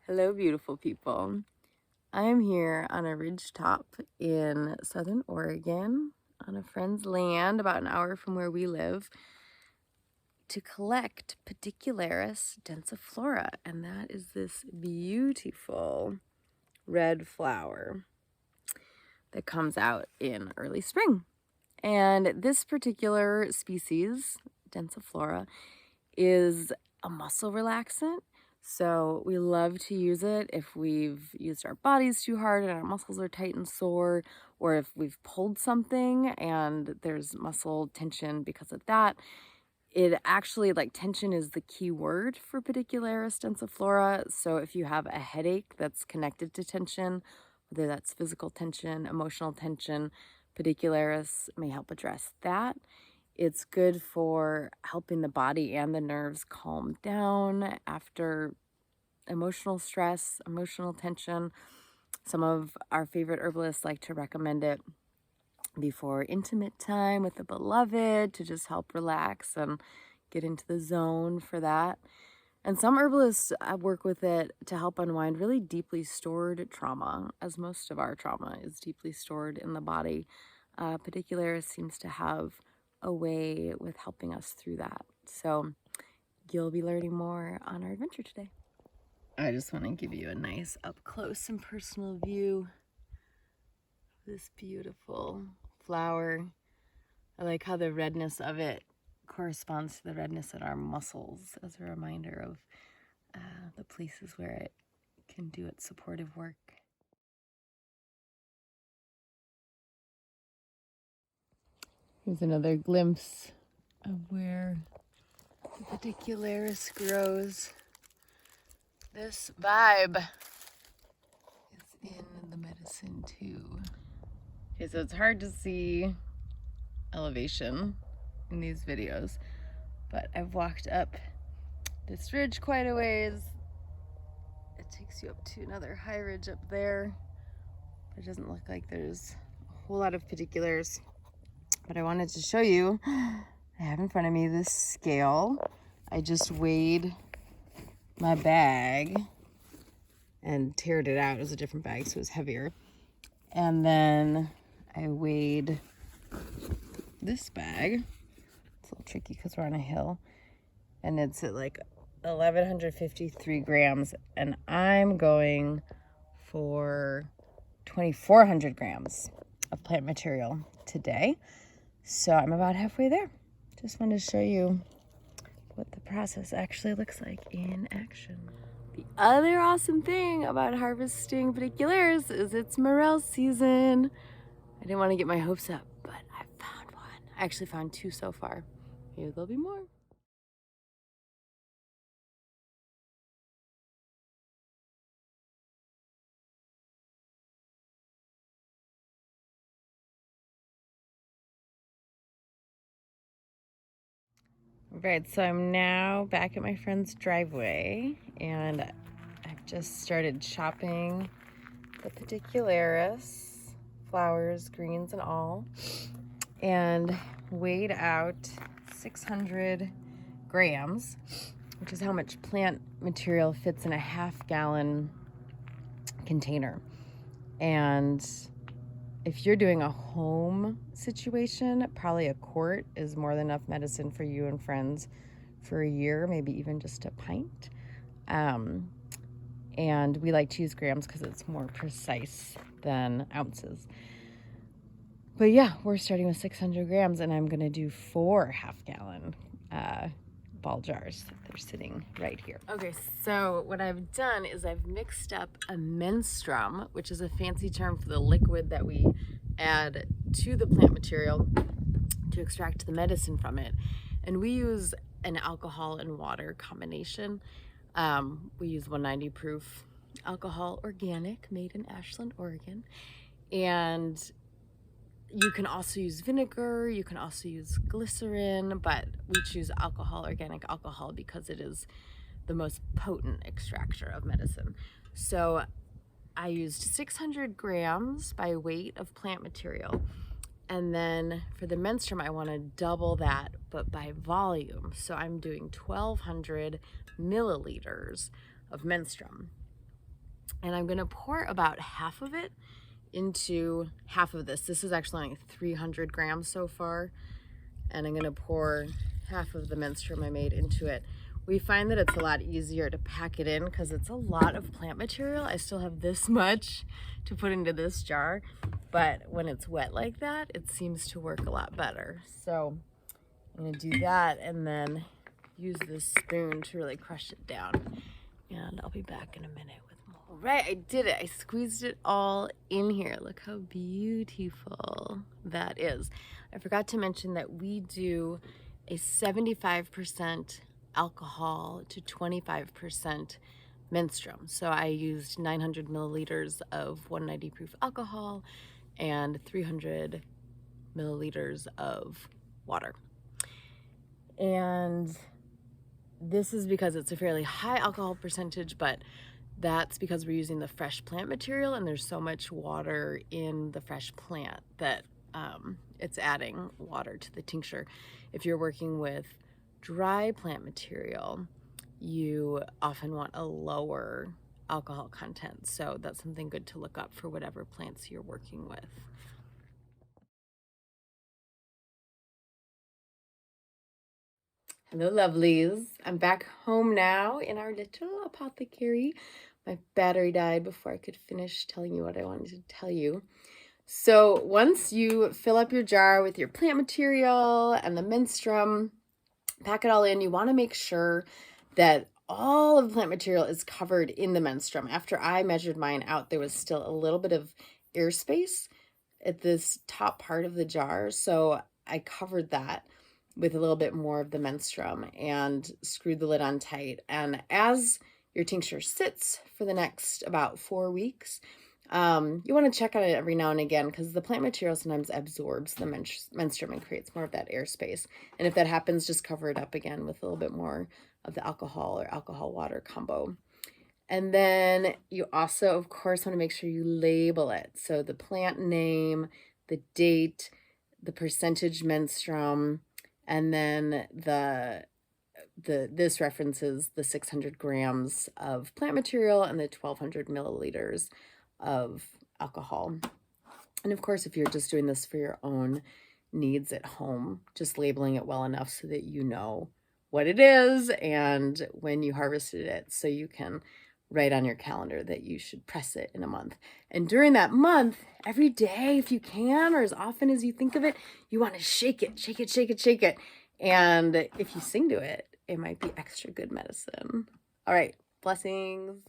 Hello, beautiful people. I am here on a ridge top in southern Oregon on a friend's land about an hour from where we live to collect Pedicularis densiflora, and that is this beautiful red flower that comes out in early spring. And this particular species, densiflora, is a muscle relaxant. So we love to use it if we've used our bodies too hard and our muscles are tight and sore, or if we've pulled something and there's muscle tension because of that. It actually, tension is the key word for Pedicularis densiflora. So if you have a headache that's connected to tension, whether that's physical tension, emotional tension, Pedicularis may help address that. It's good for helping the body and the nerves calm down after emotional stress, emotional tension. Some of our favorite herbalists like to recommend it before intimate time with the beloved to just help relax and get into the zone for that. And some herbalists work with it to help unwind really deeply stored trauma, as most of our trauma is deeply stored in the body. Pedicularis seems to have a way with helping us through that. So you'll be learning more on our adventure today. I just want to give you a nice up close and personal view of this beautiful flower. I like how the redness of it corresponds to the redness in our muscles as a reminder of the places where it can do its supportive work. Here's another glimpse of where the Pedicularis grows. This vibe is in the medicine too. Okay, so it's hard to see elevation in these videos, but I've walked up this ridge quite a ways. It takes you up to another high ridge up there. It doesn't look like there's a whole lot of Pedicularis, but I wanted to show you. I have in front of me this scale. I just weighed my bag and teared it out. It was a different bag, so it was heavier. And then I weighed this bag. It's a little tricky because we're on a hill. And it's at 1,153 grams. And I'm going for 2,400 grams of plant material today. So I'm about halfway there. Just wanted to show you what the process actually looks like in action. The other awesome thing about harvesting Pedicularis is it's morel season. I didn't want to get my hopes up, but I found one. I actually found two so far. Maybe there'll be more. Right, so I'm now back at my friend's driveway, and I've just started chopping the Pedicularis, flowers, greens, and all, and weighed out 600 grams, which is how much plant material fits in a half-gallon container. And if you're doing a home situation, probably a quart is more than enough medicine for you and friends for a year, maybe even just a pint. And we like to use grams because it's more precise than ounces. But yeah, we're starting with 600 grams, and I'm going to do 4 half-gallon ball jars. They're sitting right here. Okay, so what I've done is I've mixed up a menstruum, which is a fancy term for the liquid that we add to the plant material to extract the medicine from it. And we use an alcohol and water combination. We use 190 proof alcohol, organic, made in Ashland, Oregon. And you can also use vinegar, you can also use glycerin, but we choose alcohol, organic alcohol, because it is the most potent extractor of medicine. So I used 600 grams by weight of plant material. And then for the menstruum, I want to double that, but by volume. So I'm doing 1,200 milliliters of menstruum. And I'm gonna pour about half of it into half of this. This is actually only 300 grams so far. And I'm gonna pour half of the menstruum I made into it. We find that it's a lot easier to pack it in because it's a lot of plant material. I still have this much to put into this jar, but when it's wet like that, it seems to work a lot better. So I'm gonna do that and then use this spoon to really crush it down. And I'll be back in a minute with more. All right, I did it. I squeezed it all in here. Look how beautiful that is. I forgot to mention that we do a 75% alcohol to 25% menstruum. So I used 900 milliliters of 190 proof alcohol and 300 milliliters of water. And this is because it's a fairly high alcohol percentage, but that's because we're using the fresh plant material and there's so much water in the fresh plant that it's adding water to the tincture. If you're working with dry plant material, you often want a lower alcohol content. So that's something good to look up for whatever plants you're working with. Hello, lovelies. I'm back home now in our little apothecary. My battery died before I could finish telling you what I wanted to tell you. So once you fill up your jar with your plant material and the menstruum, pack it all in, you want to make sure that all of the plant material is covered in the menstruum. After I measured mine out, there was still a little bit of airspace at this top part of the jar. So I covered that with a little bit more of the menstruum and screwed the lid on tight. And as your tincture sits for the next about 4 weeks, you want to check on it every now and again because the plant material sometimes absorbs the menstruum and creates more of that airspace. And if that happens, just cover it up again with a little bit more of the alcohol or alcohol water combo. And then you also, of course, want to make sure you label it. So the plant name, the date, the percentage menstruum, and then this references the 600 grams of plant material and the 1200 milliliters of alcohol. And of course, if you're just doing this for your own needs at home, just labeling it well enough so that you know what it is and when you harvested it, so you can write on your calendar that you should press it in a month. And during that month, every day, if you can, or as often as you think of it, you want to shake it, shake it, shake it, shake it. And if you sing to it, it might be extra good medicine. All right, blessings.